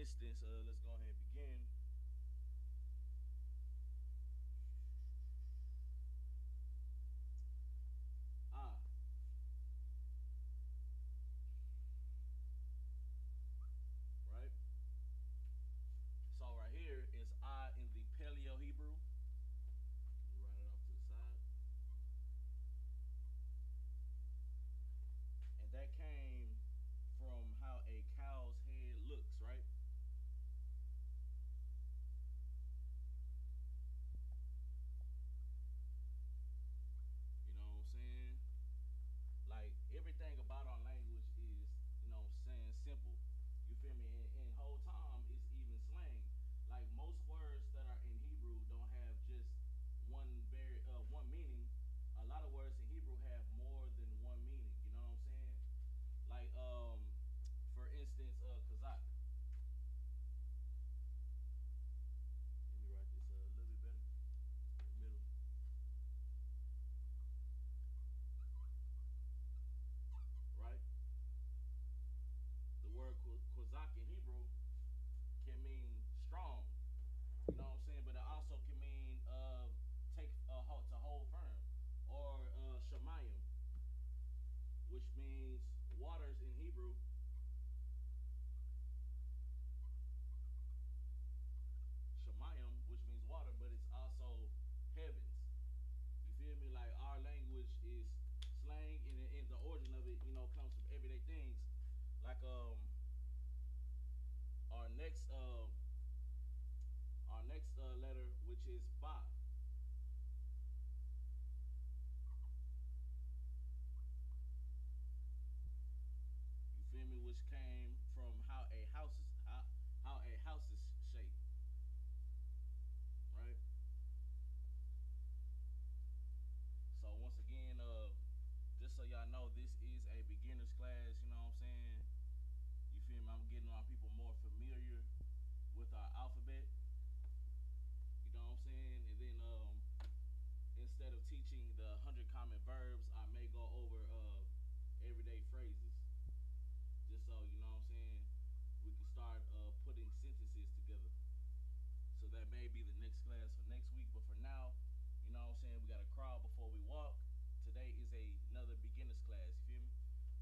instance, let's go ahead and begin. Ah, right? So right here is I in the Paleo Hebrew. Let me write it off to the side. And that came from how a cow's head looks, right? You know what I'm saying? Like everything about our language is, you know what I'm saying, simple. You feel me? And whole time it's even slang. Like most words that are in Hebrew don't have just one meaning. A lot of words in Hebrew have more than one meaning. You know what I'm saying? Like for instance, kazak. Let me write this a little bit better. In the middle, right? The word kazak in Hebrew can mean strong. You know what I'm saying? But it also can mean take to hold firm, or shemayim, which means waters in Hebrew. Shemayim, which means water, but it's also heavens. You feel me? Like our language is slang, and the origin of it, you know, comes from everyday things. Like our next uh, our next letter, which is ba. You feel me? Which came from how a house is shaped, right? So once again, just so y'all know, this is a beginner's class. You know what I'm saying? You feel me? I'm getting our people more familiar with our alphabet. You know what I'm saying? And then instead of teaching the 100 common verbs, I may go over everyday phrases, just so you know what I'm saying. We can start putting sentences together. So that may be the next class for next week. But for now, you know what I'm saying, we got to crawl before we walk. Today is another beginner's class, you feel me?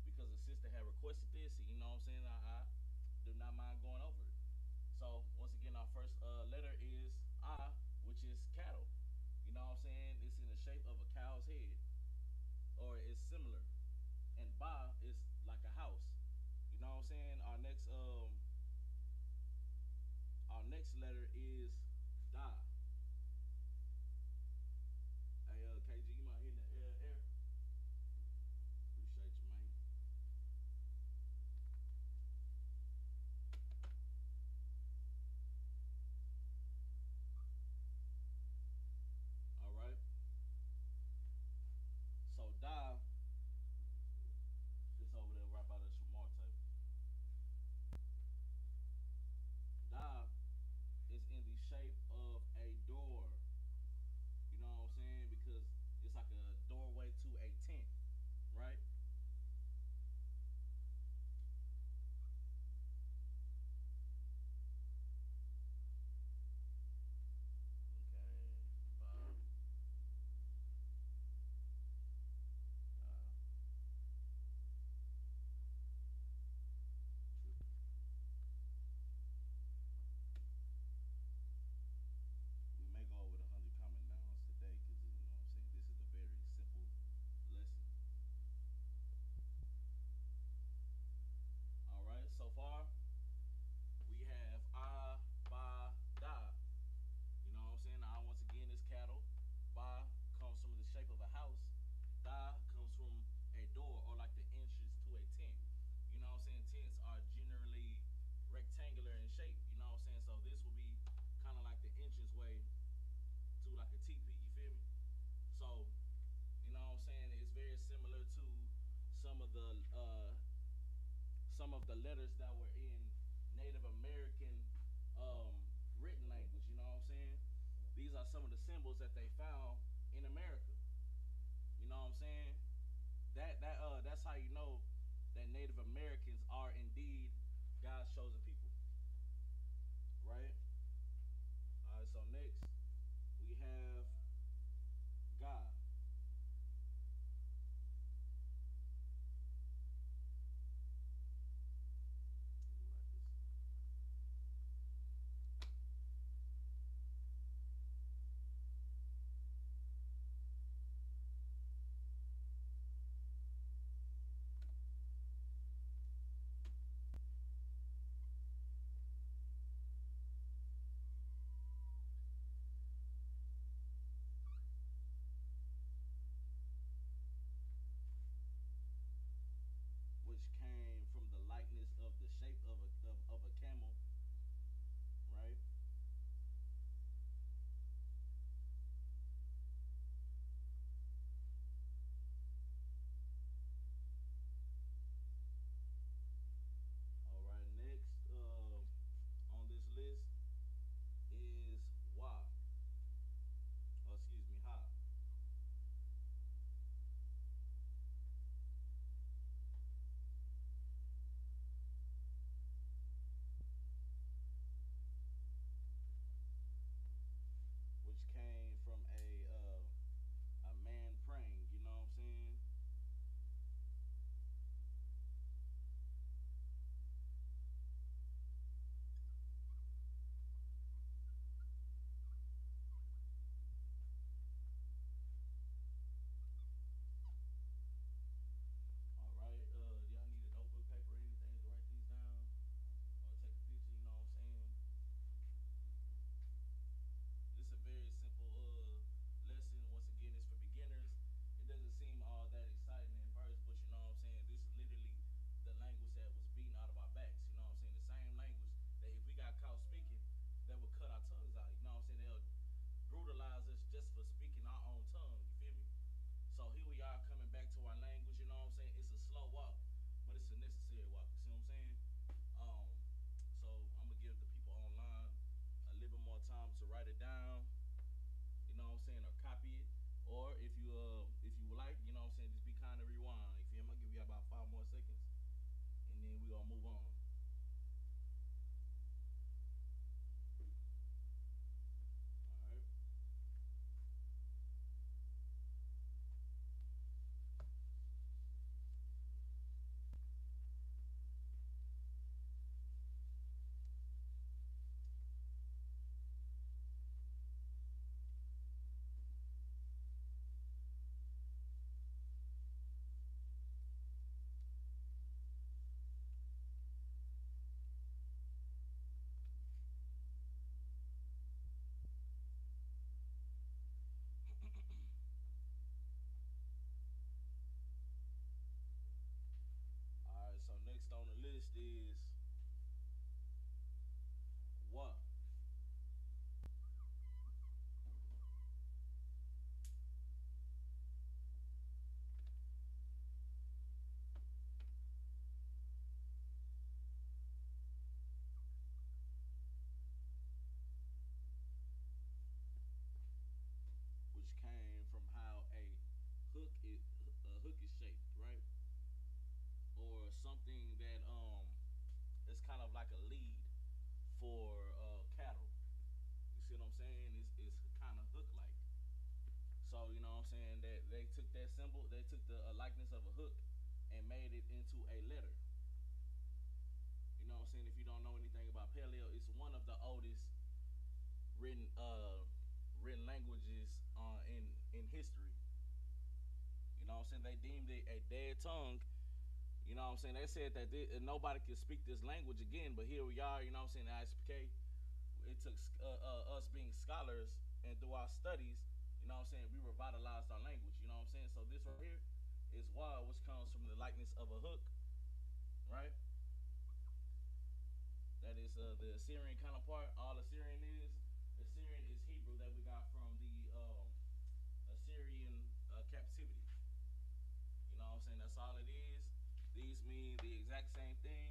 Because the sister had requested this, and you know what I'm saying, I do not mind going over it. So once again, our first letter is I, which is cattle. You know what I'm saying? It's in the shape of a cow's head, or it's similar. And ba is like a house. You know what I'm saying? Our next letter is da. Hey, KG, you might hit the air. Appreciate you, man. All right. So da, it's over there right by the Shamar table. Da is in the shape of a door. You know what I'm saying? Because it's like a doorway to a tent, right? Okay. Ba, da. We may go over the 100 common nouns today because you know what I'm saying. This is a very simple lesson. All right. So far, we have a, ba, da. You know what I'm saying? I once again is cattle. Ba comes from the shape of a house. Da comes from a door, or like the entrance to a tent. You know what I'm saying? Tents are generally rectangular in shape. You know what I'm saying? So this will be kind of like the entrance way to like a teepee. You feel me? So you know what I'm saying? It's very similar to some of the uh, some of the letters that were in Native American written language. You know what I'm saying? These are some of the symbols that they found in America. You know what I'm saying? That's how you know that Native Americans are indeed God's chosen people. So next we have God. Which came from the likeness of the shape of a camel, right? All right, next on this list is Wa. Oh, excuse me, Ha. Which came from a man praying. You know what I'm saying? All right. Y'all need a notebook, paper, or anything to write these down, or take a picture. You know what I'm saying? It's a very simple lesson. Once again, it's for beginners. It doesn't seem all that exciting at first, but you know what I'm saying. This is literally the language that was beaten out of our backs. You know what I'm saying? The same language that if we got caught speaking, that would cut our tongues out. You know what I'm saying? They'll brutalize us just for speaking our own tongue. You feel me? So here we are coming back to our language. You know what I'm saying? It's a slow walk, but it's a necessary walk. You see what I'm saying? Um, so I'm gonna give the people online a little bit more time to write it down. You know what I'm saying, or copy it, or if you would like, you know what I'm saying, just be kind of rewind. You feel me? I'm gonna give you about 5 more seconds, and then we gonna move on. All right. All right. So next on the list is what, which came from how a hook is shaped, right? Or something that it's kind of like a lead for cattle. You see what I'm saying? It's kind of hook like. So you know what I'm saying, that they took that symbol, they took the likeness of a hook and made it into a letter. You know what I'm saying? If you don't know anything about Paleo, it's one of the oldest written written languages in history. You know what I'm saying? They deemed it a dead tongue. You know what I'm saying? They said that nobody could speak this language again, but here we are. You know what I'm saying? The Isupk, it took us being scholars and through our studies, you know what I'm saying, we revitalized our language. You know what I'm saying? So this right here is wild, which comes from the likeness of a hook, right? That is the Assyrian counterpart. All Assyrian is Hebrew that we got from the Assyrian captivity. You know what I'm saying? That's all it is. These mean the exact same thing.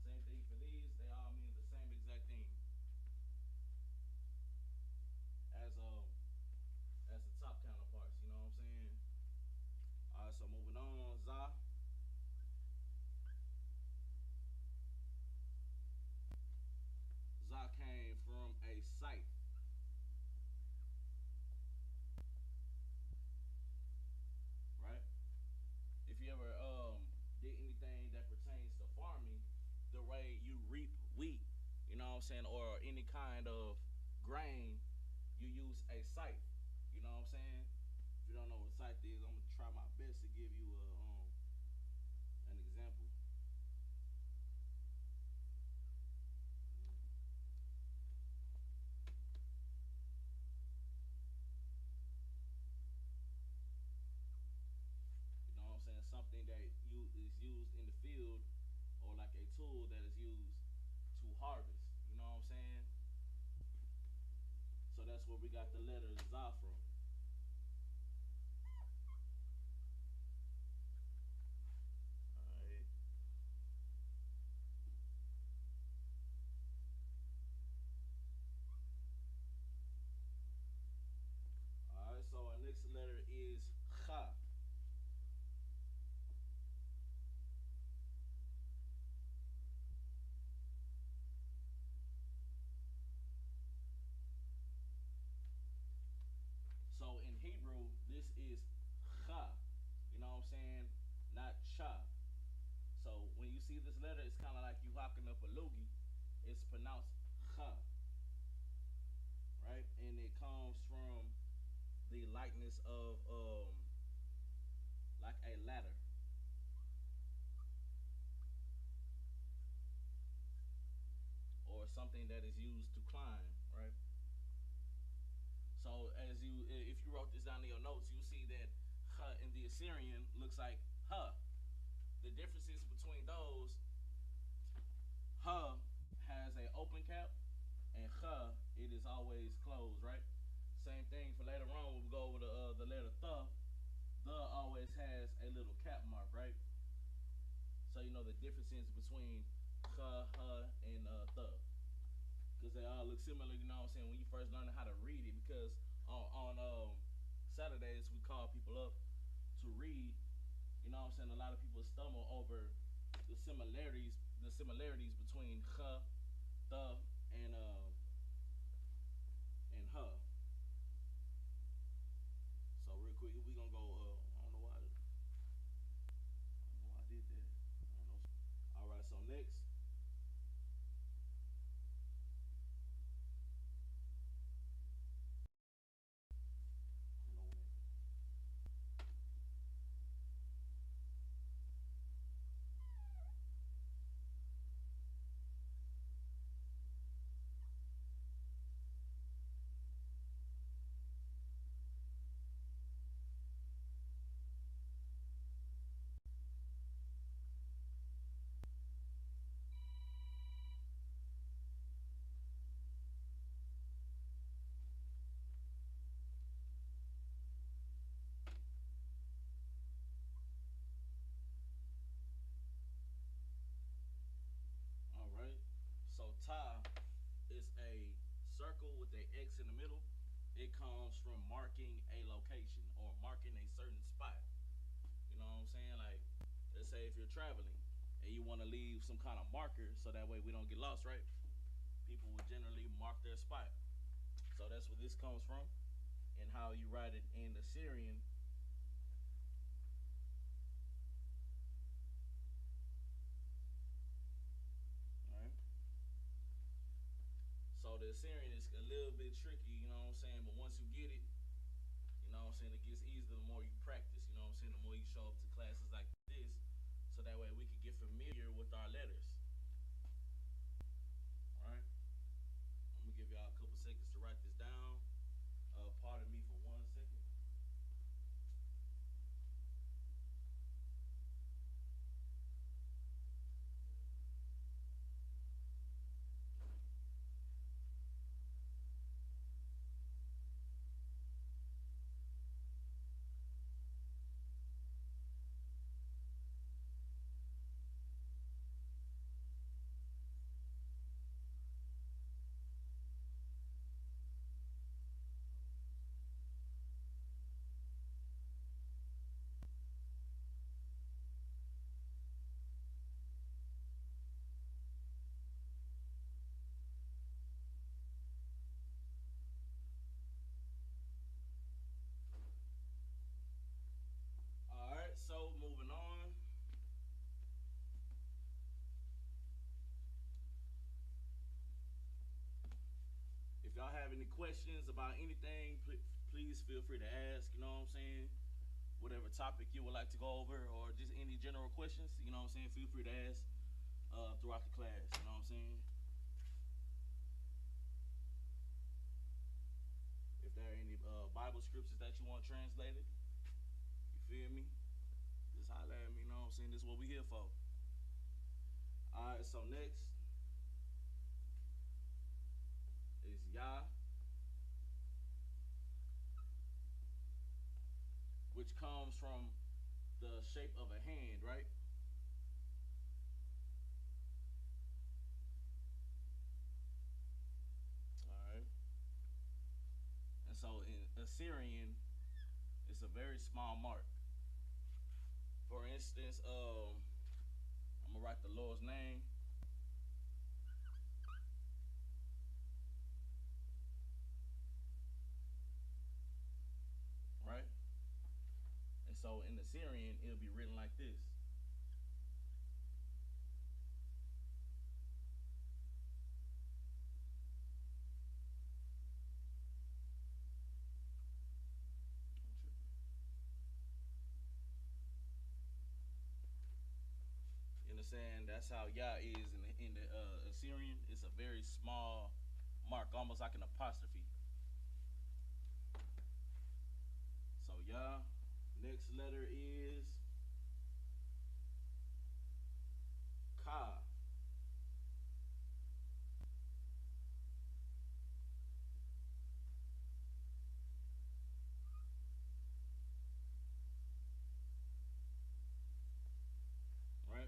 Same thing for these. They all mean the same exact thing as the top counterparts. You know what I'm saying? All right. So moving on, Za. Za came from a scythe. what I'm saying, or any kind of grain, you use a scythe. You know what I'm saying? If you don't know what a scythe is, I'm gonna try my best to give you an example. You know what I'm saying? Something that is used in the field, or like a tool that is used to harvest. You know what I'm saying? So that's where we got the letter za from. All right. All right. So our next letter is cha. So in Hebrew, this is cha. You know what I'm saying? Not cha. So when you see this letter, it's kind of like you hocking up a loogie. It's pronounced cha, right? And it comes from the likeness of like a ladder, or something that is used to climb, right? So as you, if you wrote this down in your notes, you'll see that ha in the Assyrian looks like ha. The differences between those, ha has a open cap, and ha it is always closed, right? Same thing for later on. When we go over the letter th. The always has a little cap mark, right? So you know the differences between ha, ha, and th, because they all look similar. You know what I'm saying? When you first learn how to read it, because on Saturdays we call people up to read. You know what I'm saying? A lot of people stumble over the similarities between ha, the, and ha. So real quick, we gonna go. I don't know why. I did that. I don't know. All right. So next, all right. So ta is a circle with a X in the middle. It comes from marking a location or marking a certain spot. You know what I'm saying? Like, let's say if you're traveling and you want to leave some kind of marker so that way we don't get lost, right? People would generally mark their spot. So that's where this comes from, and how you write it in the Syrian. All right. So the Assyrian is a little bit tricky, you know what I'm saying? But once you get it, you know what I'm saying, it gets easier the more you practice, you know what I'm saying? The more you show up to classes like this, so that way we can get familiar with our letters. All right? I'm gonna give y'all a couple seconds to write this down. Pardon me for 1 second. questions about anything, please feel free to ask. You know what I'm saying? Whatever topic you would like to go over, or just any general questions. You know what I'm saying? Feel free to ask throughout the class. You know what I'm saying? If there are any Bible scriptures that you want translated, you feel me? Just holler at me. You know what I'm saying? This is what we here for. All right. So next is Yah, which comes from the shape of a hand, right? All right. And so in Assyrian, it's a very small mark. For instance, I'm gonna write the Lord's name. Right? And so in Assyrian, it'll be written like this. You understand? That's how Yah is in the Assyrian. It's a very small mark, almost like an apostrophe. So Yah. Next letter is Ka. Right?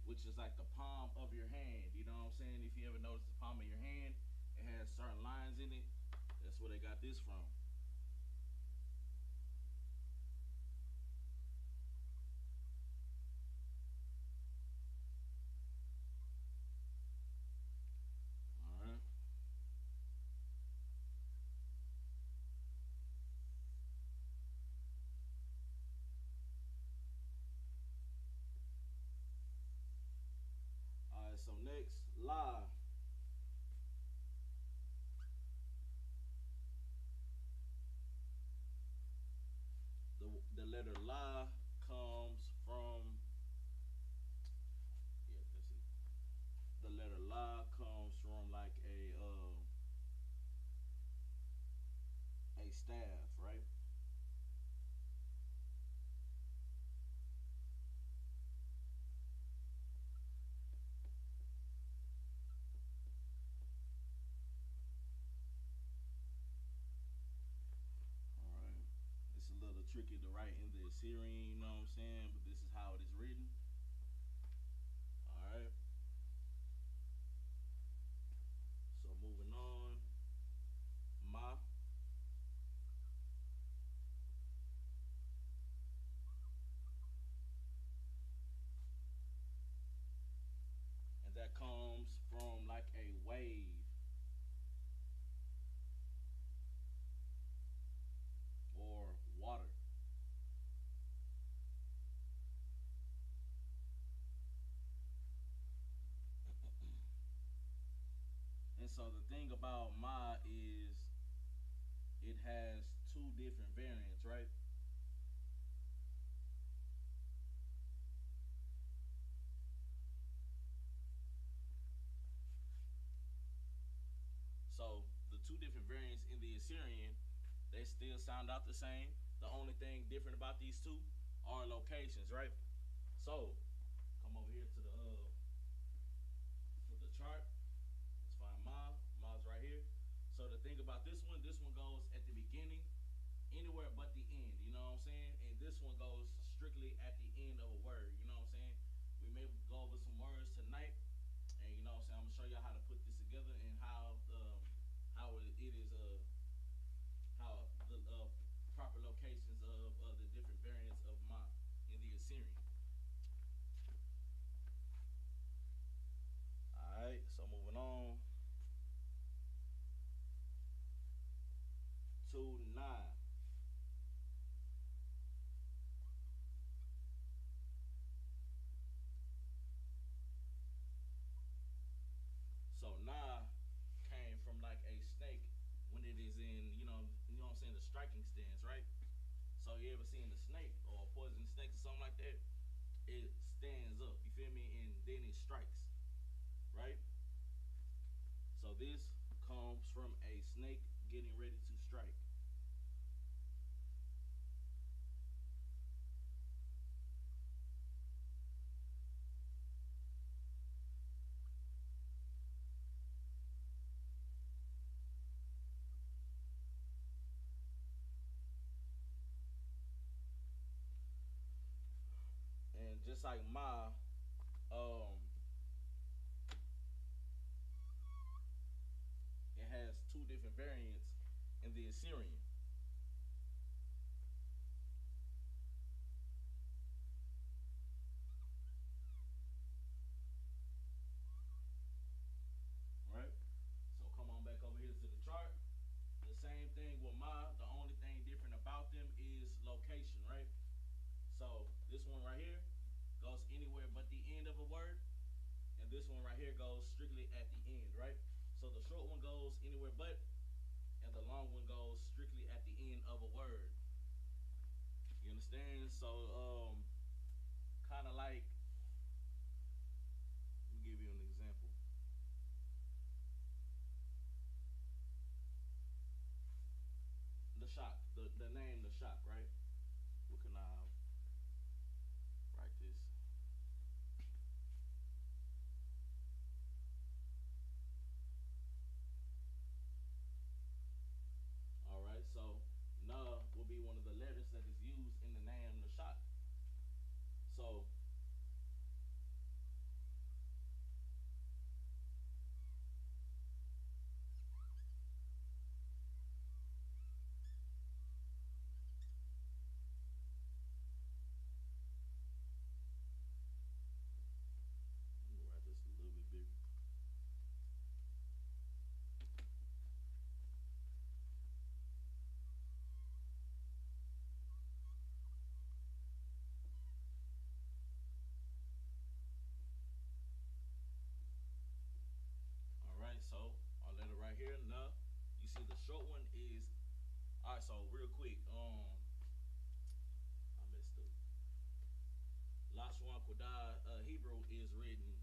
Which is like the palm of your hand. You know what I'm saying? If you ever notice the palm of your hand, it has certain lines in it. That's where they got this from. All right. All right. So next, La. The letter La comes from, yeah, that's it. The letter La comes from like a staff, right? All right. It's a little tricky to write in the Assyrian, you know what I'm saying? But this is how it is written. All right. So moving on, Ma, and that comes from like a wave or water. And so the thing about Ma is it has two different variants, right? So the two different variants in the Assyrian, they still sound out the same. The only thing different about these two are locations, right? So come over here to the chart. Let's find Ma. Ma's right here. So the thing about this one goes at the beginning, anywhere but the end. You know what I'm saying? And this one goes strictly at the end of a word. You know what I'm saying? We may go over some words tonight, and you know what I'm saying. I'm gonna show y'all how to put this together and how it is how the proper locations of the different variants of Ma in the Assyrian. All right. So moving on to Na. something like that, it stands up. You feel me? And then it strikes, right? So this comes from a snake getting ready to strike. And just like Ma, um, it has two different variants in the Assyrian, right? So come on back over here to the chart. The same thing with Ma. The only thing different about them is location, right? So this one right here goes anywhere but the end of a word, and this one right here goes strictly at the end, right? So the short one goes anywhere but, and the long one goes strictly at the end of a word. You understand? So kind of like, let me give you an example. The shock, the name, the shock, right? We can write this. All right, so na will be one of the letters that is used in the name the shock. So let me write this a little bit bigger. All right, so our letter right here, na. You see the short one is, all right. So real quick, I messed up. Lashawan Qadash Hebrew is written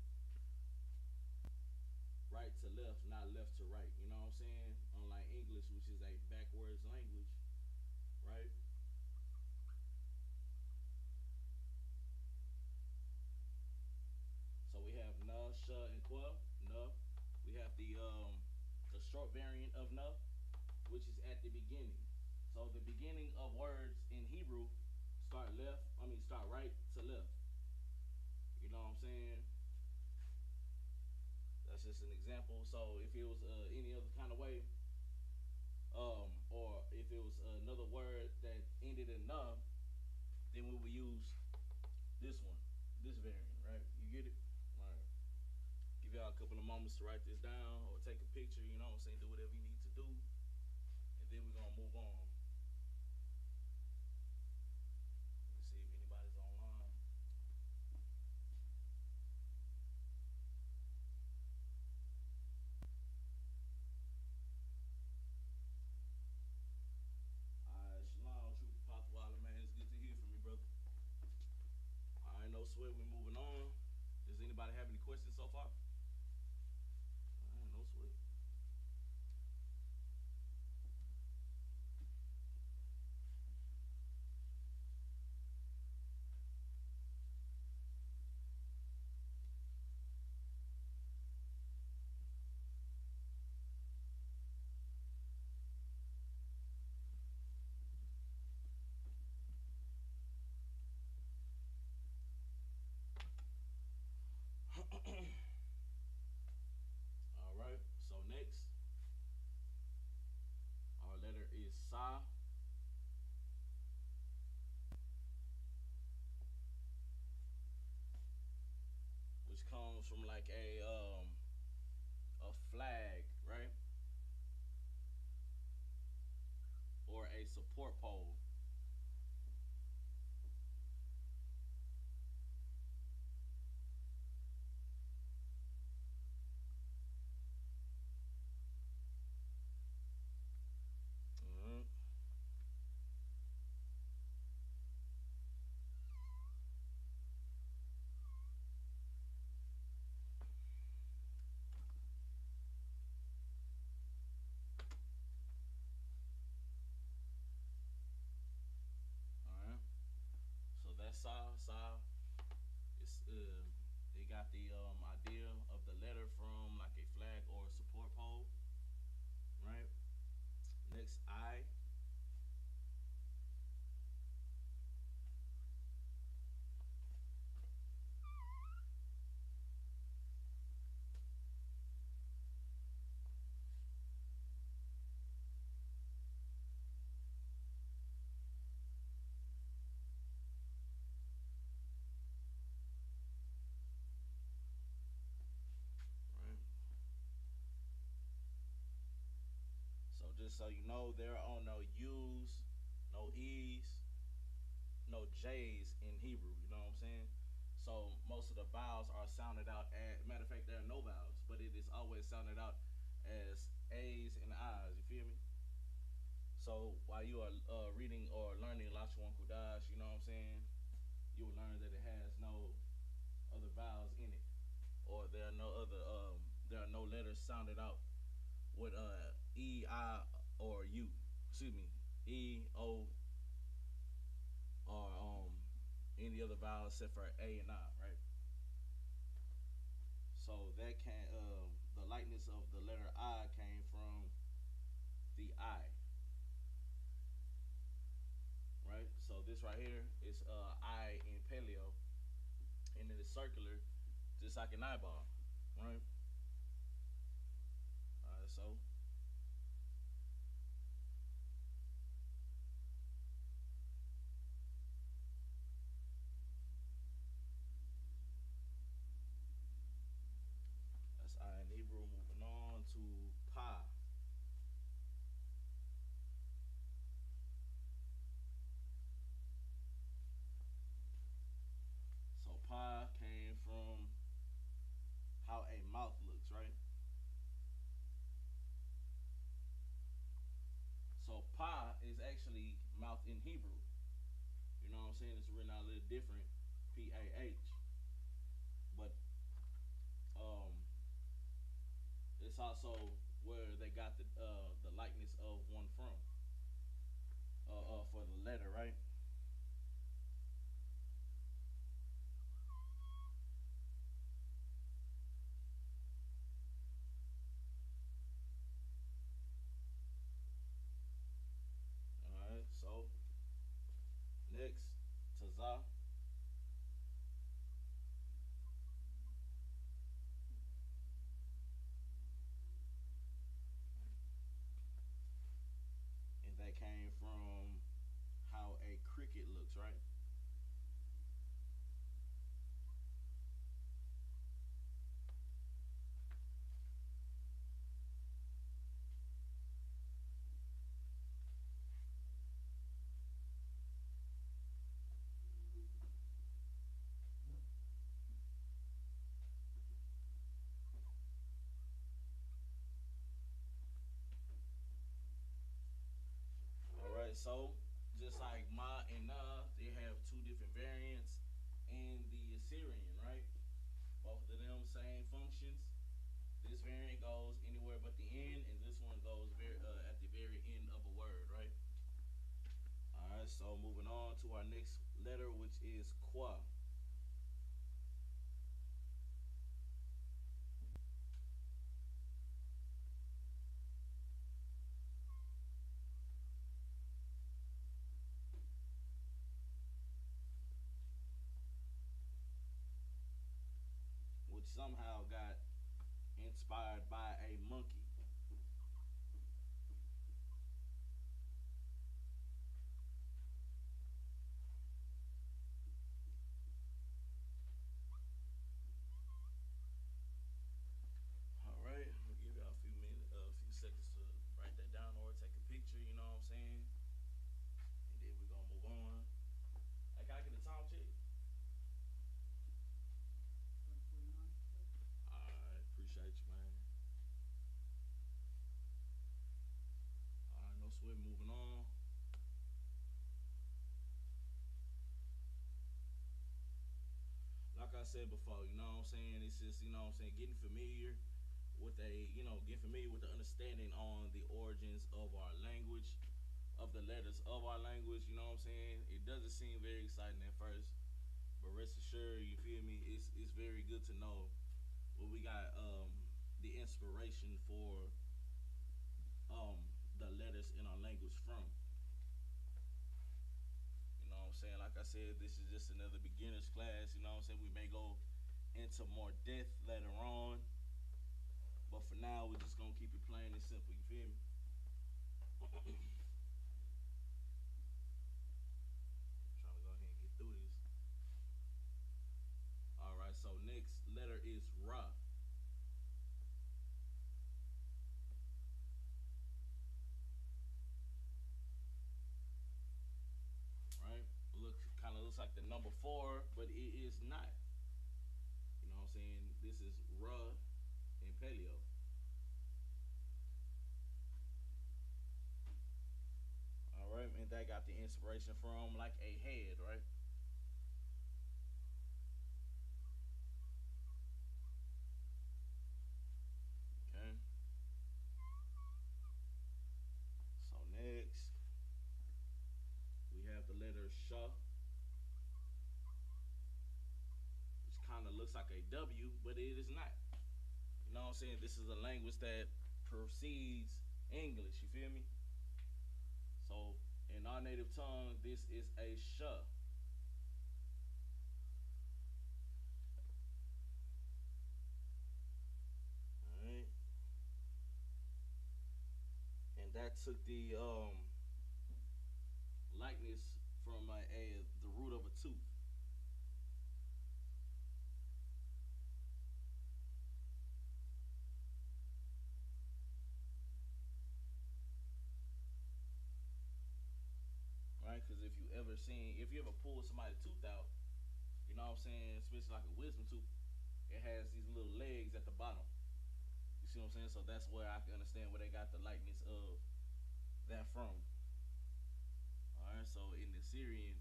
right to left, not left to right. You know what I'm saying? Unlike English, which is a backwards language, right? So we have na, sha, and qua. Na. We have the short variant of na, which is at the beginning. So the beginning of words in Hebrew start left. I mean, start right to left. You know what I'm saying? That's just an example. So if it was any other kind of way, or if it was another word that ended in na, then we would use this one, this variant, right? You get it? All right. Give y'all a couple of moments to write this down or take a picture. You know what I'm saying? Do whatever you need to do, and then we're gonna move on. Let me see if anybody's online. Shalom, Trooper Pop Waller, man. It's good to hear from you, brother. All right, no sweat. We're moving on. Does anybody have any questions so far? All right, no sweat. All right. So next, our letter is Sa, which comes from like a flag, right? Or a support pole. Mm-hmm. Sa. It got the idea of the letter from like a flag or a support pole, right? Next, I. Right. So just so you know, there are no U's, no E's, no J's in Hebrew. You know what I'm saying? So most of the vowels are sounded out as. Matter of fact, there are no vowels, but it is always sounded out as A's and I's. You feel me? So while you are reading or learning Lashawan Qadash, you know what I'm saying, you will learn that it has no other vowels in it, or there are no letters sounded out with E, I, or U. Excuse me, E, O, or any other vowel except for A and I, right? So that can the likeness of the letter I came from the I, right? So this right here is I in paleo, and it is circular, just like an eyeball, right? So that's I in Hebrew. Moving on to Pa. So Pa came from how a mouth looks, right? So Pa is actually mouth in Hebrew. You know what I'm saying? It's written out a little different, Pah, but um, it's also where they got the likeness of one from for the letter, right? All right. So next, Tazah, and that came from how a cricket looks, right? All right. So just like Ma and Na, they have two different variants in the Assyrian, right? Both of them same functions. This variant goes anywhere but the end, and this one goes at the very end of a word, right? All right. So moving on to our next letter, which is Qua, which somehow got inspired by a monkey. All right. We'll give y'all a few minutes, a few seconds to write that down or take a picture. You know what I'm saying? And then we're gonna move on. Hey, can I get a time check? All right. Appreciate you, man. All right. No sweat. Moving on. Like I said before, you know what I'm saying? It's just, you know what I'm saying, getting familiar with getting familiar with the understanding on the origins of our language, of the letters of our language, you know what I'm saying? It doesn't seem very exciting at first, But rest assured, you feel me? It's very good to know where we got the inspiration for the letters in our language from. You know what I'm saying? Like I said, this is just another beginner's class. You know what I'm saying? We may go into more depth later on, but for now, we're just gonna keep it plain and simple. You feel me? Trying to go ahead and get through this. All right. So next letter is Ra. Right? Look, kind of looks like the number four, but it is not. You know what I'm saying? This is Ra in Paleo. All right, and that got the inspiration from like a head, right? Okay. So next we have the letter Sha, which kind of looks like a W, but it is not. You know what I'm saying? This is a language that precedes English. You feel me? So in our native tongue, this is a Sha. All right, and that took the likeness from a the root of a tooth. Right? Because if you ever pull somebody's tooth out, you know what I'm saying, especially like a wisdom tooth, it has these little legs at the bottom. You see what I'm saying? So that's where I can understand where they got the likeness of that from. All right. So in the Syrian,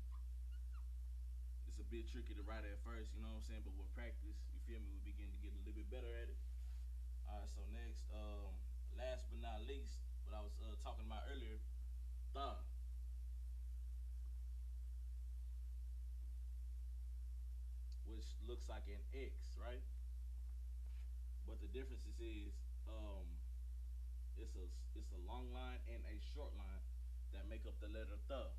it's a bit tricky to write at first. You know what I'm saying? But with practice, you feel me? We begin to get a little bit better at it. All right. So next, last but not least, what I was talking about earlier, the, which looks like an X, right? But the difference is it's a long line and a short line that make up the letter the.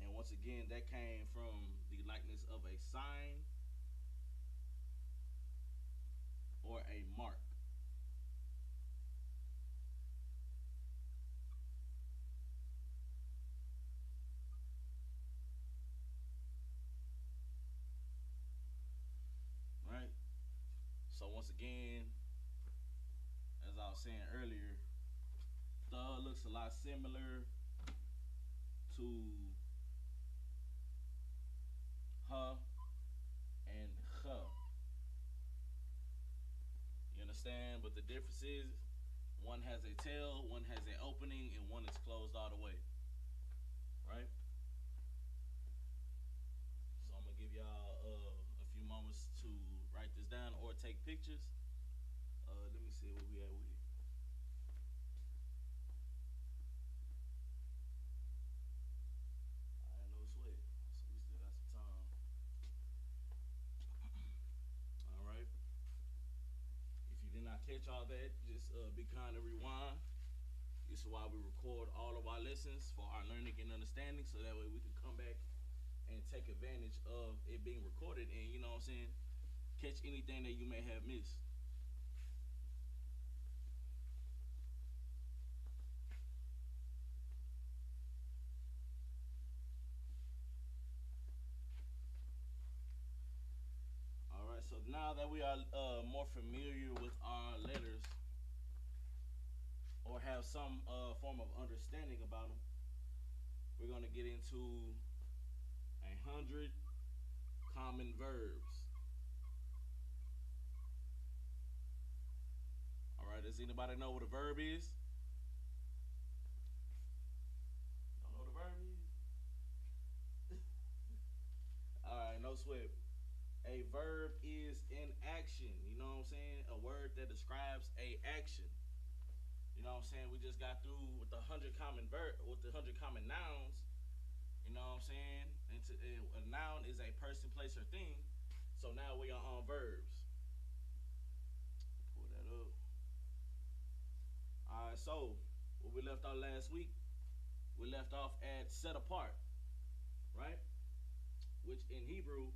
And once again, that came from the likeness of a sign or a mark. Right? So once again, as I was saying earlier, the looks a lot similar to huh and huh. You understand? But the difference is one has a tail, one has an opening, and one is closed all the way. Right? So I'm gonna give y'all a few moments to write this down or take pictures. Let me see where we at with it. I ain't no sweat, so we still got some time. All right. If you did not catch all that, just be kind and rewind. This is why we record all of our lessons for our learning and understanding, so that way we can come back and take advantage of it being recorded and, you know what I'm saying, catch anything that you may have missed. All right, so now that we are more familiar with our letters or have some form of understanding about them, we're going to get into 100 common verbs. All right, does anybody know what a verb is? Don't know what a verb is? All right, no sweat. A verb is in action. You know what I'm saying? A word that describes a action. You know what I'm saying? We just got through with the 100 common nouns. You know what I'm saying? And a noun is a person, place, or thing. So now we are on verbs. Pull that up. All right, so where we left off last week, we left off at set apart, right? Which in Hebrew,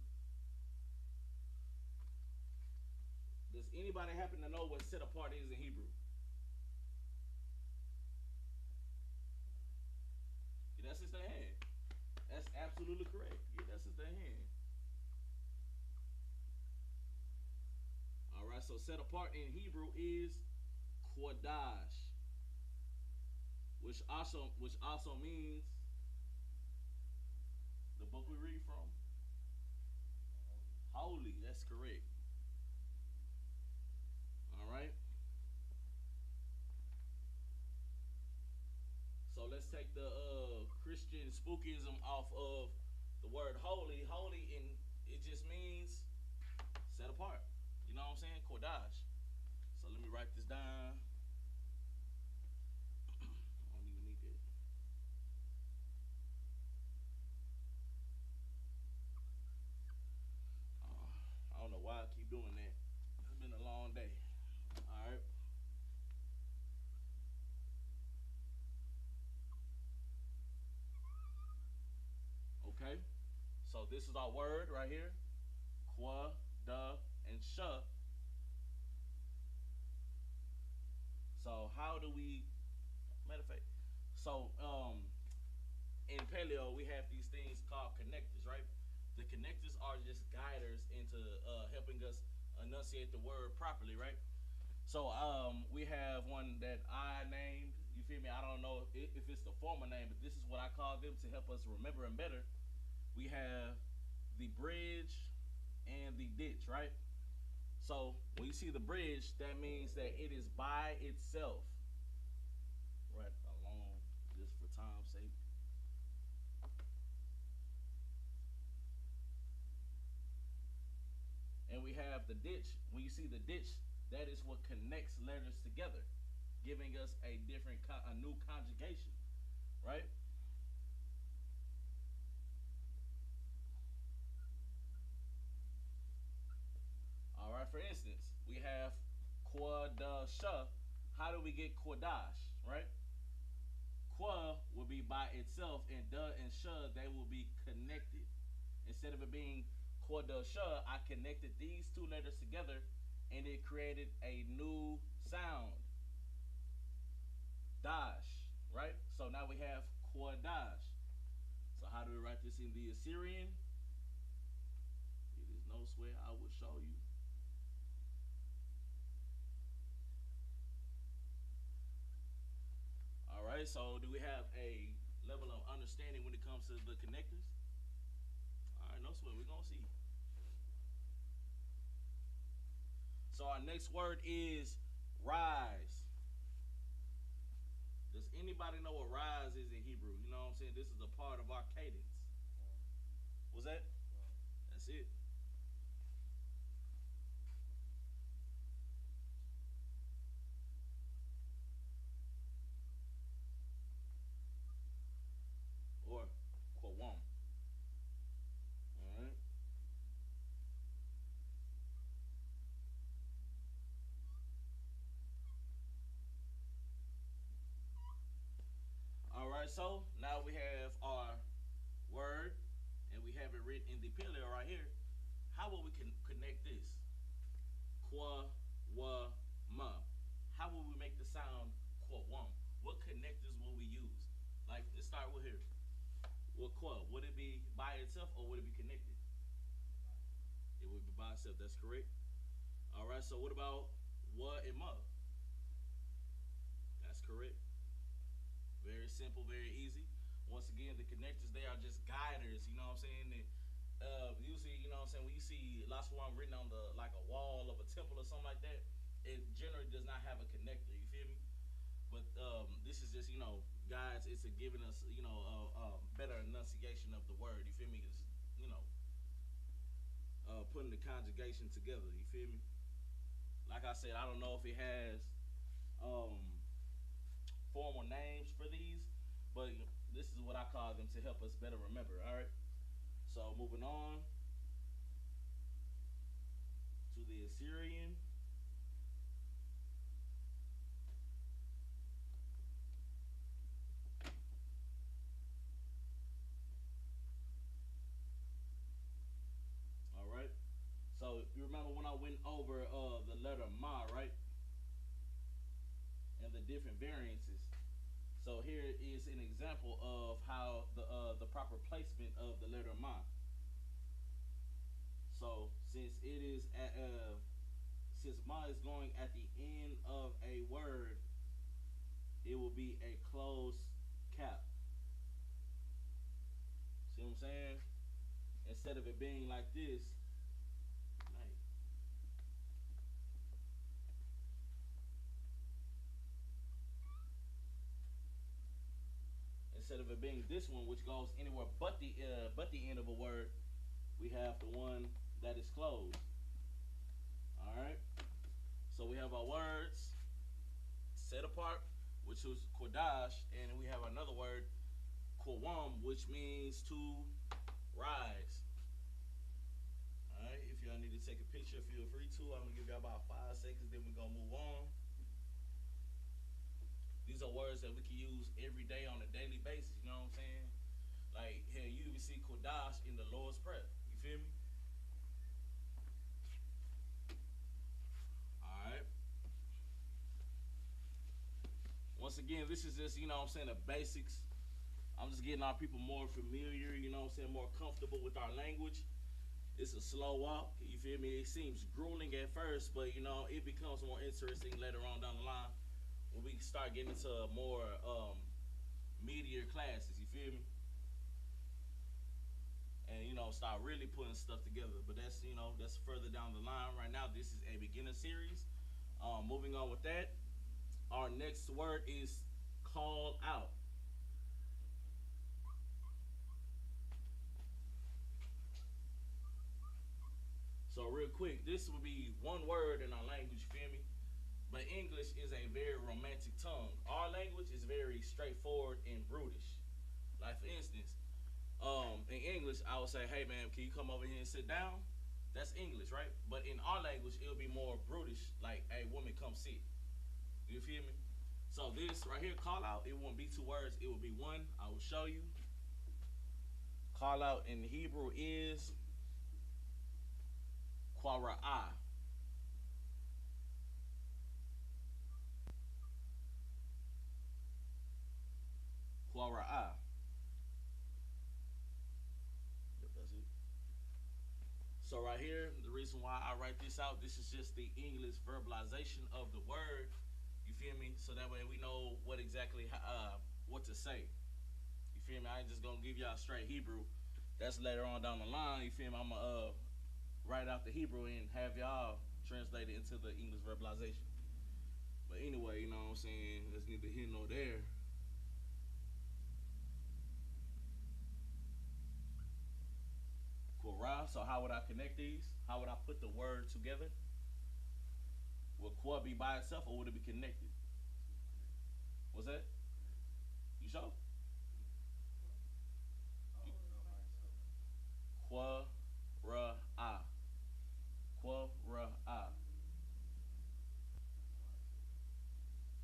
does anybody happen to know what set apart is in Hebrew? Yeah, that's his hand. That's absolutely correct. Yeah, that's his hand. All right, so set apart in Hebrew is Qadash, which also means the book we read from. Holy, that's correct. All right. So let's take the Christian spookism off of the word holy. Holy, and it just means set apart. You know what I'm saying? Qadash. So let me write this down. I don't even need that. I don't know why I keep doing that. It's been a long day. All right. Okay. So this is our word right here. Qua, da, and sha. So how do we, matter of fact, so in paleo we have these things called connectors, right? The connectors are just guiders into helping us enunciate the word properly, right? So we have one that I named. You feel me? I don't know if it's the former name, but this is what I call them to help us remember them better. We have the bridge and the ditch, right? So when you see the bridge, that means that it is by itself. Right along, just for time's sake. And we have the ditch. When you see the ditch, that is what connects letters together, giving us a new conjugation, right? All right. For instance, we have Qadasha. How do we get Qadash, right? Qua will be by itself, and da and sha, they will be connected. Instead of it being Qadasha, I connected these two letters together, and it created a new sound. Dash, right? So now we have Qadash. So how do we write this in the Assyrian? It is no sweat, I will show you. All right, so do we have a level of understanding when it comes to the connectors? All right, no sweat, we're going to see. So our next word is rise. Does anybody know what rise is in Hebrew? You know what I'm saying? This is a part of our cadence. What's that? That's it. Or Quawam. All right. All right, so now we have our word, and we have it written in the paleo right here. How will we connect this? Qua, wa, ma. How will we make the sound quawam? What connectors will we use? Like, let's start with here. Well, qua, would it be by itself or would it be connected? It would be by itself, that's correct. All right, so what about wa and ma? That's correct. Very simple, very easy. Once again, the connectors, they are just guiders, you know what I'm saying? And, usually, you know what I'm saying, when you see Lashawan written on the like a wall of a temple or something like that, it generally does not have a connector, you feel me? But this is just, you know, guys, it's a giving us, you know, a better enunciation of the word, you feel me? It's, you know, putting the conjugation together, you feel me? Like I said, I don't know if it has formal names for these, but this is what I call them to help us better remember. All right. So moving on to the Assyrian. All right. So you remember when I went over the letter Ma, right? And the different variances. So here is an example of how the proper placement of the letter Ma. So since Ma is going at the end of a word, it will be a closed cap. See what I'm saying? Instead of it being like this, like, instead of it being this one, which goes anywhere but the end of a word, we have the one that is closed. All right. So we have our words set apart, which was Qadash, and we have another word, Qawam, which means to rise. All right. If y'all need to take a picture, feel free to. I'm gonna give y'all about 5 seconds, then we're gonna move on. These are words that we can use every day on a daily basis. You know what I'm saying? Like, here, you even see Qadash in the Lord's Prayer. You feel me? All right. Once again, this is just, you know what I'm saying, the basics. I'm just getting our people more familiar, you know what I'm saying, more comfortable with our language. It's a slow walk, you feel me? It seems grueling at first, but, you know, it becomes more interesting later on down the line when we start getting into more meatier classes, you feel me? And, you know, start really putting stuff together. But that's, you know, that's further down the line. Right now, this is a beginner series. Moving on with that, our next word is call out. So real quick, this will be one word in our language, you feel me? But English is a very romantic tongue. Our language is very straightforward and brutish. Like for instance, in English, I would say, "Hey man, can you come over here and sit down?" That's English, right? But in our language, it'll be more brutish, like, "Hey woman, come sit." You feel me? So this right here, call out, it won't be two words, it will be one. I will show you. Call out in Hebrew is Quara'ah. Quara'ah. Yep, that's it. So right here, the reason why I write this out, this is just the English verbalization of the word. You feel me? So that way we know what to say. You feel me? I ain't just gonna give y'all straight Hebrew. That's later on down the line. You feel me? I'm gonna write out the Hebrew and have y'all translate it into the English verbalization. But anyway, you know what I'm saying? That's neither here nor there. Quora. So how would I connect these? How would I put the word together? Would Quora be by itself or would it be connected? What's that? You sure? Quora. Quora.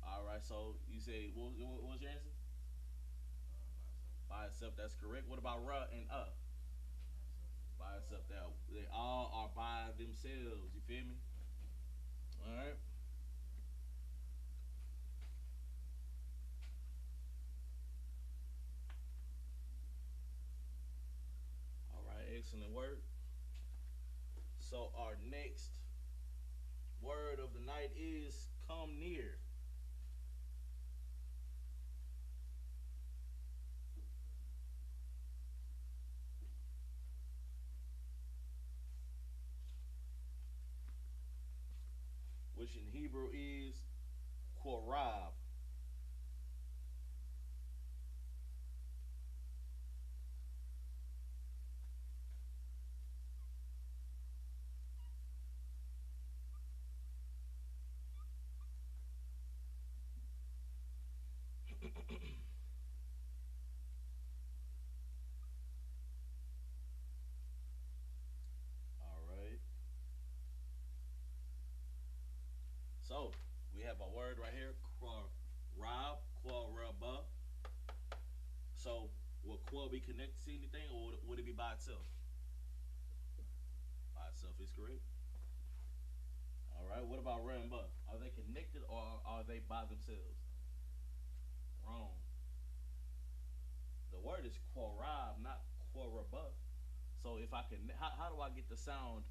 All right. So you say what was your answer? By itself. That's correct. What about ra and by itself? That they all are by themselves. You feel me? All right. All right. Excellent work. So our next word of the night is come near. Which in Hebrew is Korab. So we have a word right here, rob, quaraba. So will quar be connected to anything, or would it be by itself? By itself is correct. All right. What about ramba? Are they connected or are they by themselves? Wrong. The word is quarab, not quaraba. So if I can, how do I get the sound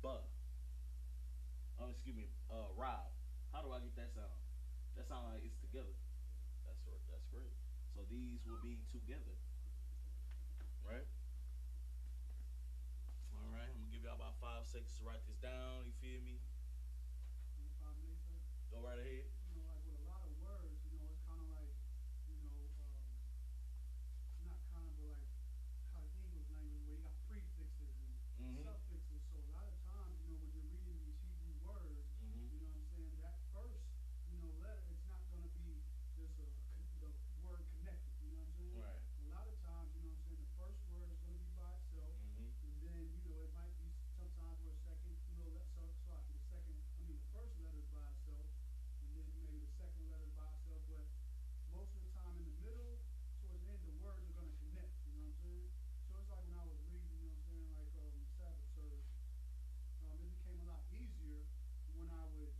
buh? Oh, excuse me, rob. How do I get that sound? That sound like it's together. That's right. That's correct. So these will be together, right? All right. I'm gonna give y'all about 5 seconds to write this down. You feel me? If I may say, Go right ahead. like with a lot of words, it's kind of like, you know, not kind of, but like how the English language, where you got prefixes and Mm-hmm. suffixes. So a lot of times, when you're reading these Hebrew words, Mm-hmm. you know what I'm saying, that first, letter, it's not going to be just the word connected. You know what I'm saying? Right. A lot of times, you know what I'm saying, the first word is going to be by itself, Mm-hmm. and then, it might be sometimes where a second, the second, the first letter is by itself, and then maybe the second letter is by itself, but most of the time in the middle, towards the end, the words are going to connect. You know what I'm saying? So it's like when I was reading, you know what I'm saying, like Sabbath service, it became a lot easier when I would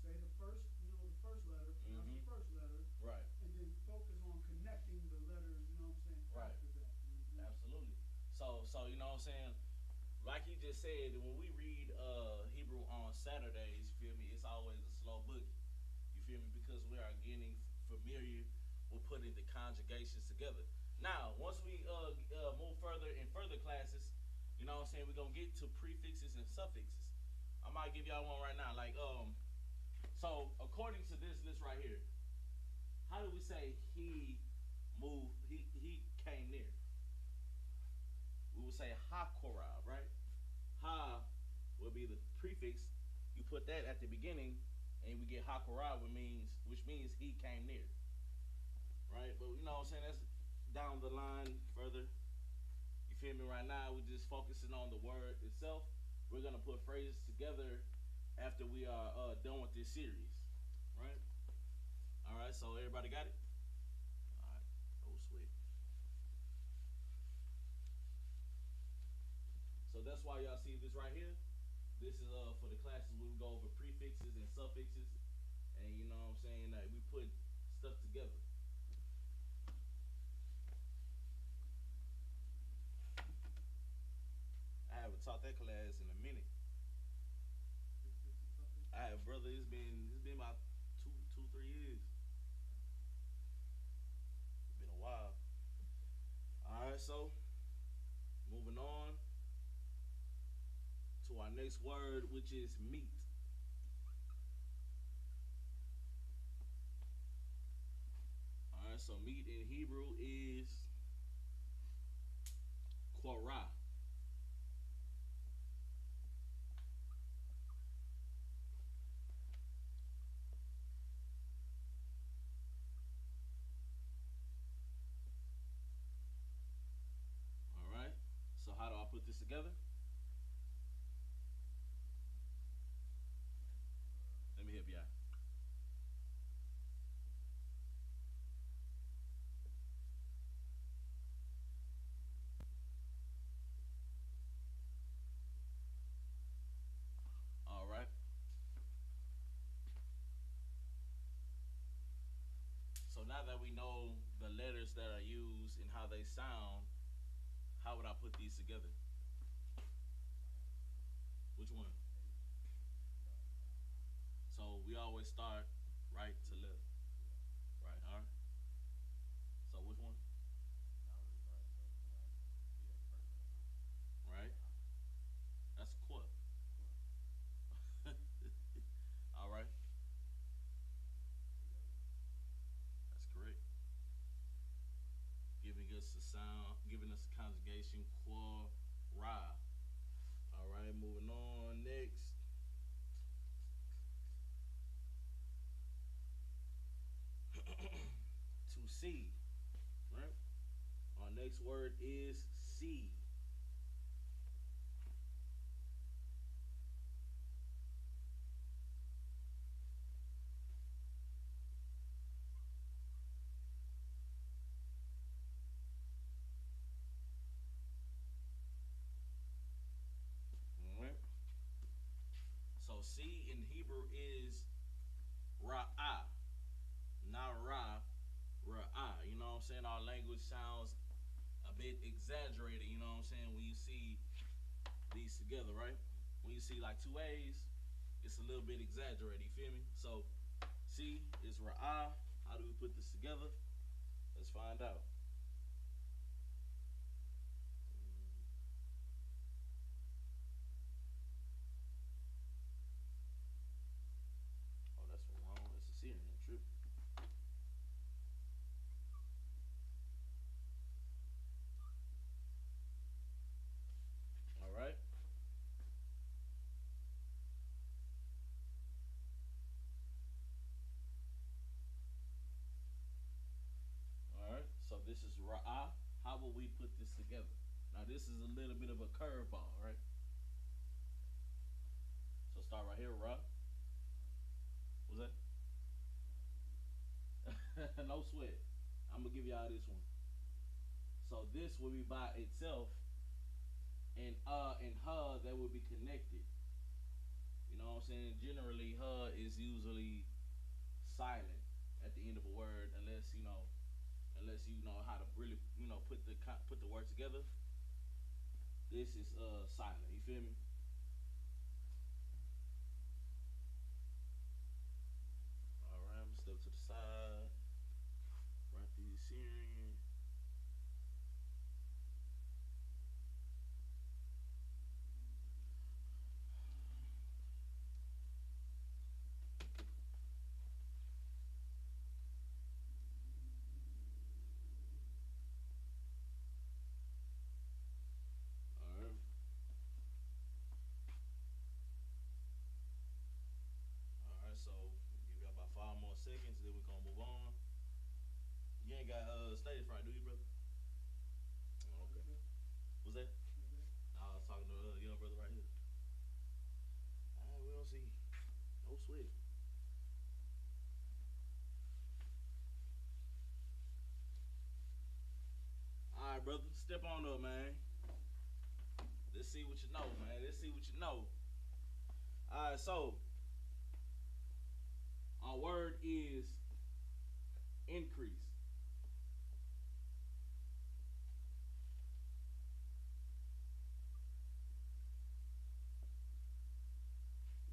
say the first, the first letter, pronounce Mm-hmm. the first letter, Right. and then focus on connecting the letters, you know what I'm saying, Right. after that. You know what I'm saying? Absolutely. So you know what I'm saying? Like he just said, when we read Hebrew on Saturdays, you feel me, it's always a slow boogie. You feel me? Because we are getting familiar with putting the conjugations together. Now, once we move further in further classes, you know what I'm saying, we're gonna get to prefixes and suffixes. I might give y'all one right now. Like, so according to this list right here, how do we say he moved, he came near? We would say ha korab, right? Ha will be the prefix. You put that at the beginning, and we get ha korab, which means he came near, right? But you know what I'm saying? That's down the line further. You feel me? Right now, we're just focusing on the word itself. We're gonna put phrases together after we are done with this series, right? All right. So everybody got it? All right. Oh sweet. So that's why y'all see this right here. This is for the classes where we go over prefixes and suffixes, and you know what I'm saying, that we put stuff together. I haven't taught that class in a minute. I have, brother. It's been about 3 years. It's been a while. All right. So moving on to our next word, which is meat. All right. So meat in Hebrew is korah. All right. So how do I put this together? Let me help you out. All right. So now that we know the letters that are used and how they sound, how would I put these together? Which one? So we always start right to left. Right, all right. So which one? Right. That's qua. All right. That's correct. Giving us the sound, giving us the conjugation qua ra. All right, moving on next. To see, right? Our next word is see. Hebrew is ra'ah, not ra'ah. You know what I'm saying? Our language sounds a bit exaggerated. You know what I'm saying? When you see these together, right? When you see like two A's, it's a little bit exaggerated. You feel me? So C is ra'ah. How do we put this together? Let's find out. Oh, that's wrong. That's a Syrian trip. All right. All right. So this is ra'ah. How will we put this together? Now this is a little bit of a curveball, right? So start right here, ra. What's that? No sweat. I'm gonna give y'all this one. So this will be by itself, and her that will be connected. You know what I'm saying? Generally, her is usually silent at the end of a word, unless you know how to really put the word together. This is silent. You feel me? All right, I'm gonna step to the side. Write these Syrian. All right. All right. So give you about 5 more seconds, then we're gonna move on. You ain't got stage fright, do you, brother? Oh, okay. What's that? I was talking to a young brother right here. We don't see. No sweat. All right, brother. Step on up, man. Let's see what you know, man. Let's see what you know. All right, so our word is increase,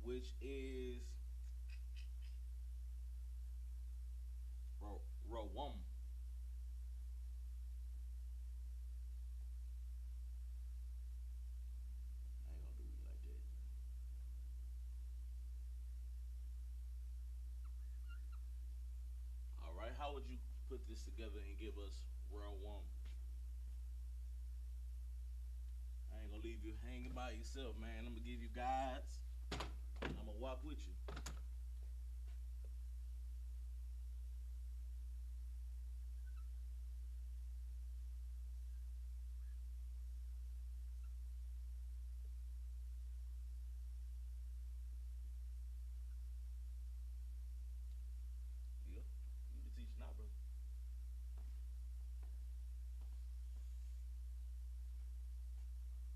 which is rawum. I ain't gonna do me like that. All right, how would you put this together and give us rawum? I ain't gonna leave you hanging by yourself, man. I'm gonna give you guides. I'm gonna walk with you. Yeah, you can teach now, brother.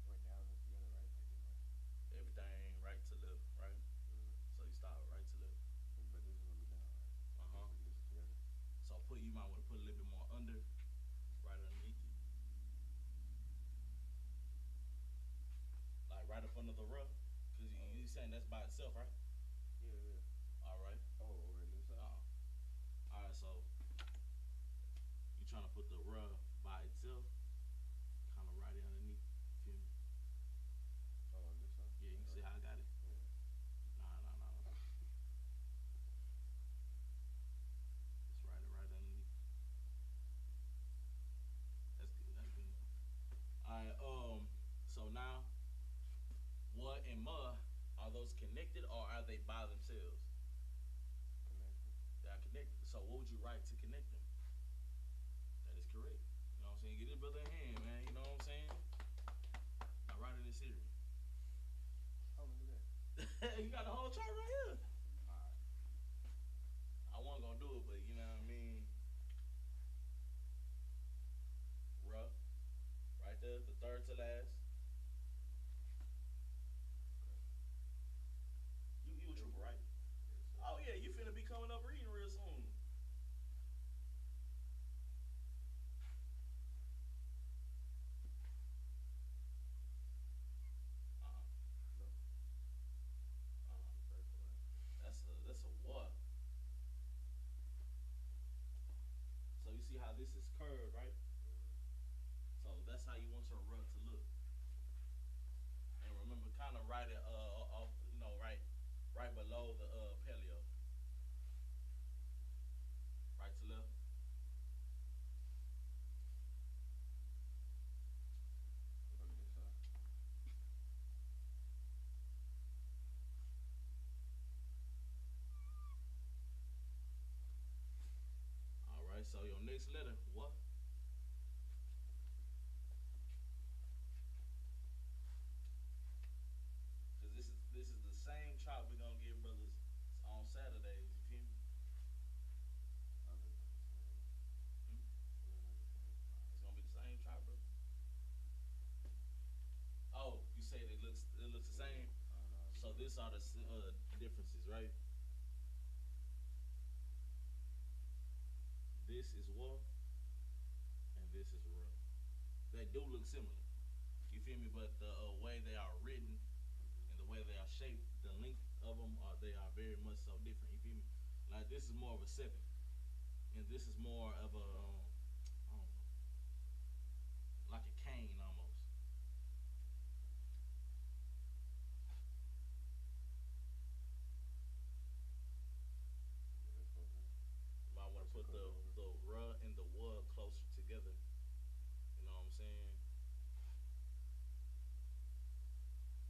Right down this together, right? Like this, right? Everything right to left, right? So you start right to left. But this is gonna be down, right? Uh huh. This is together. So you might want to put a little bit more under, right underneath it, like right up under the rub, cause you saying that's by itself, right? Yeah, yeah. All right. Oh, over in this side. All right. So you trying to put the rub by itself, kind of right underneath. Feel me? Oh, on this side. Yeah. You see how I got it? Yeah. Nah, nah, nah, nah. It's right underneath. That's good. That's good enough. All right. So now, what and ma, are those connected or are they by themselves? Connected. They are connected. So what would you write to connect them? That is correct. You know what I'm saying? Get this brother a hand, man. You know what I'm saying? Now write it in Syrian. How am I do that? You got the whole chart right here. Alright. I wasn't gonna do it, but you know what I mean? Ruh. Right there, the third to last. Okay. You a trooper, right? that's how you want your rug to look. And remember, kind of write it off, right below the paleo, right to left. On this side. All right. So your next letter, what? Cause this is the same chop we're gonna give brothers on Saturdays. You feel me? Other than the same. Hmm? Other than the same. It's gonna be the same chop, bro. Oh, you said it looks the same. I don't know. So these are the differences, right? This is war, and this is raw. They do look similar. You feel me? But the way they are written and the way they are shaped, the length of them are they are very much so different. You feel me? Like this is more of a 7, and this is more of a I don't know, like a cane almost. Yeah, that's what man. You might want to put the ruh and the wah closer together. You know what I'm saying?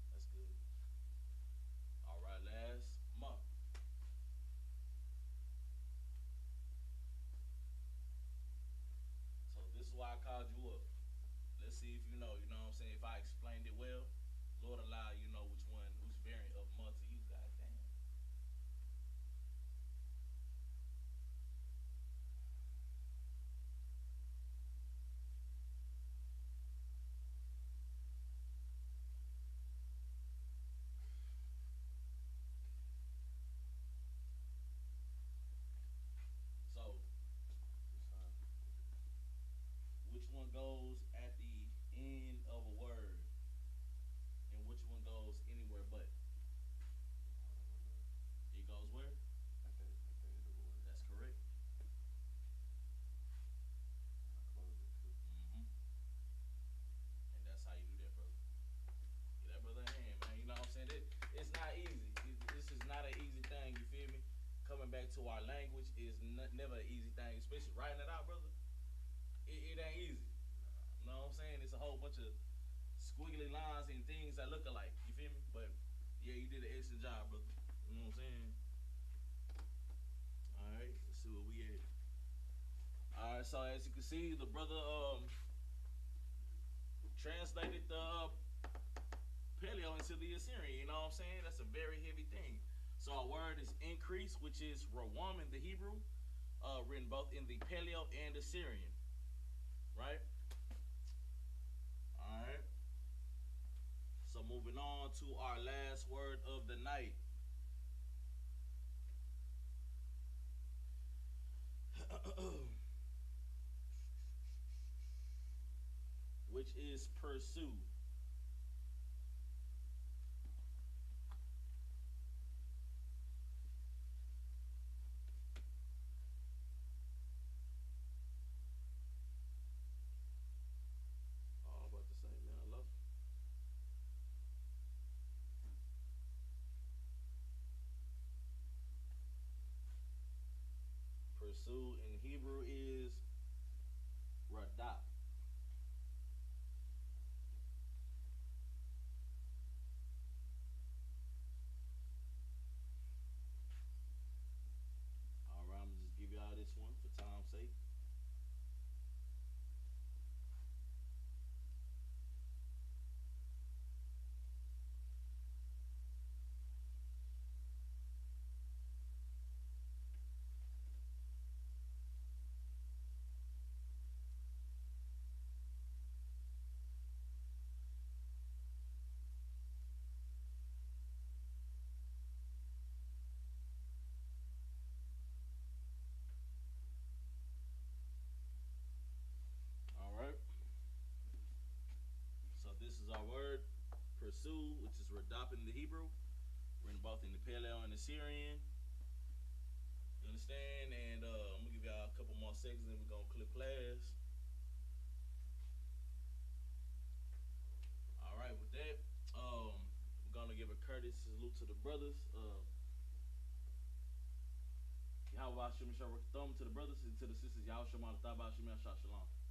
That's good. All right, last month. So this is why I called you up. Let's see if you know. You know what I'm saying? If I explained it well, Lord allow you know which variant of month to use. God damn. So This side. which one goes at the end of a word, and which one goes anywhere but? Hold on, one minute. It goes where? At the end of a word. That's correct. And I close it too. Mm-hmm. And that's how you do that, brother. Get that brother a hand, man. You know what I'm saying? It's not easy. This is not an easy thing. You feel me? Coming back to our language is never an easy thing, especially writing it out, brother. It ain't easy. You know what I'm saying? It's a whole bunch of squiggly lines and things that look alike. You feel me? But yeah, you did an excellent job, brother. You know what I'm saying? All right, let's see what we at. All right, so as you can see, the brother translated the paleo into the Assyrian. You know what I'm saying? That's a very heavy thing. So our word is increase, which is rawam in the Hebrew, written both in the paleo and Assyrian. Right? All right. So moving on to our last word of the night. Which is pursue. Oh, I'm about to say, man, I lost. Pursue in Hebrew is radap. All right, I'm gonna just give y'all this one for time's sake. All right. So this is our word, pursue, which is radap in the Hebrew, written both in the Paleo and the Syrian. You understand? And I'm gonna give y'all a couple more seconds, and we're gonna clip class. to the brothers. Yahweh Shem Shalom to the brothers and to the sisters. Yahweh Shem Al Shalom.